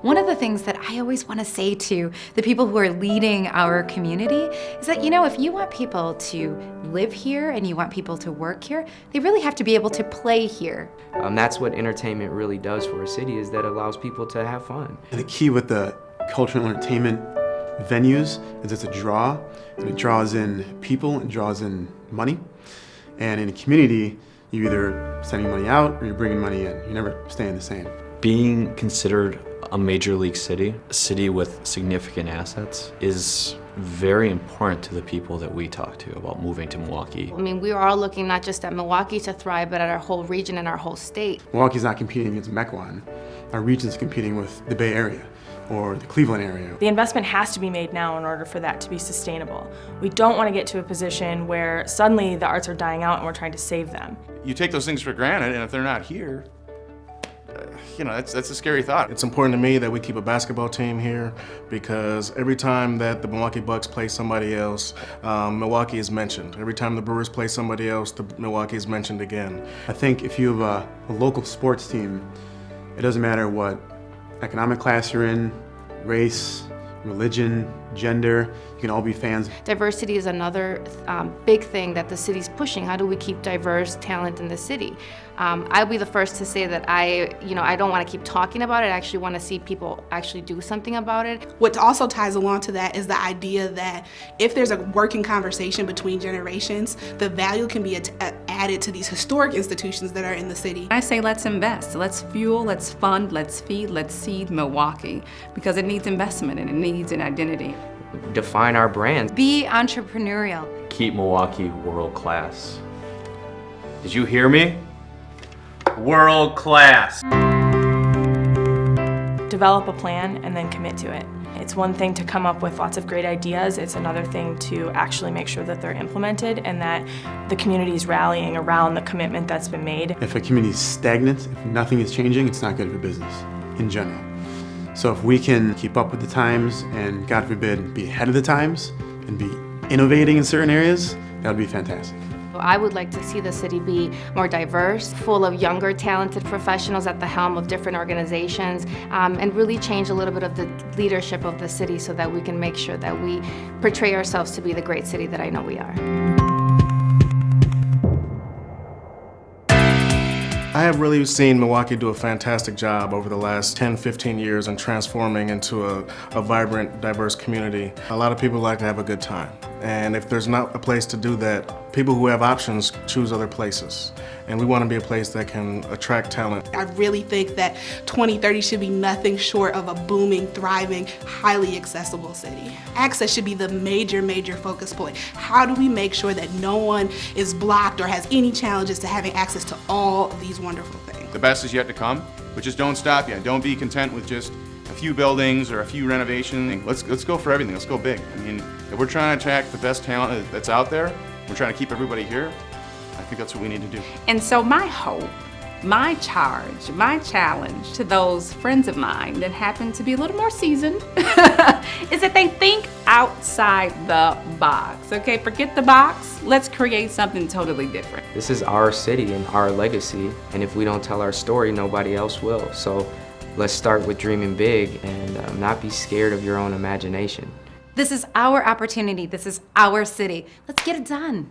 One of the things that I always want to say to the people who are leading our community is that, if you want people to live here and you want people to work here, they really have to be able to play here. That's what entertainment really does for a city, is that it allows people to have fun. And the key with the cultural entertainment venues is it's a draw, and it draws in people, it draws in money. And in a community, you're either sending money out or you're bringing money in. You're never staying the same. Being considered a major league city, a city with significant assets, is very important to the people that we talk to about moving to Milwaukee. I mean, we are all looking not just at Milwaukee to thrive, but at our whole region and our whole state. Milwaukee's not competing against Mequon. Our region's competing with the Bay Area or the Cleveland area. The investment has to be made now in order for that to be sustainable. We don't want to get to a position where suddenly the arts are dying out and we're trying to save them. You take those things for granted, and if they're not here, that's a scary thought. It's important to me that we keep a basketball team here, because every time that the Milwaukee Bucks play somebody else, Milwaukee is mentioned. Every time the Brewers play somebody else, the Milwaukee is mentioned again. I think if you have a local sports team, it doesn't matter what economic class you're in, race, religion, gender, you can all be fans. Diversity is another big thing that the city's pushing. How do we keep diverse talent in the city? I'll be the first to say that I don't want to keep talking about it. I actually want to see people actually do something about it. What also ties along to that is the idea that if there's a working conversation between generations, the value can be added to these historic institutions that are in the city. I say let's invest, let's fuel, let's fund, let's feed, let's seed Milwaukee, because it needs investment and it needs an identity. Define our brand. Be entrepreneurial. Keep Milwaukee world class. Did you hear me? World class. Develop a plan and then commit to it. It's one thing to come up with lots of great ideas, it's another thing to actually make sure that they're implemented and that the community is rallying around the commitment that's been made. If a community is stagnant, if nothing is changing, it's not good for business in general. So if we can keep up with the times and, God forbid, be ahead of the times and be innovating in certain areas, that would be fantastic. I would like to see the city be more diverse, full of younger, talented professionals at the helm of different organizations, and really change a little bit of the leadership of the city so that we can make sure that we portray ourselves to be the great city that I know we are. I have really seen Milwaukee do a fantastic job over the last 10, 15 years in transforming into a vibrant, diverse community. A lot of people like to have a good time. And if there's not a place to do that, people who have options choose other places. And we want to be a place that can attract talent. I really think that 2030 should be nothing short of a booming, thriving, highly accessible city. Access should be the major focus point. How do we make sure that no one is blocked or has any challenges to having access to all of these wonderful things? The best is yet to come, but just don't stop yet. Don't be content with just a few buildings or a few renovations. Let's go for everything. Let's go big. I mean, if we're trying to attract the best talent that's out there, we're trying to keep everybody here, I think that's what we need to do. And so my hope, my charge, my challenge to those friends of mine that happen to be a little more seasoned is that they think outside the box, okay? Forget the box, let's create something totally different. This is our city and our legacy, and if we don't tell our story, nobody else will. So let's start with dreaming big and not be scared of your own imagination. This is our opportunity. This is our city. Let's get it done.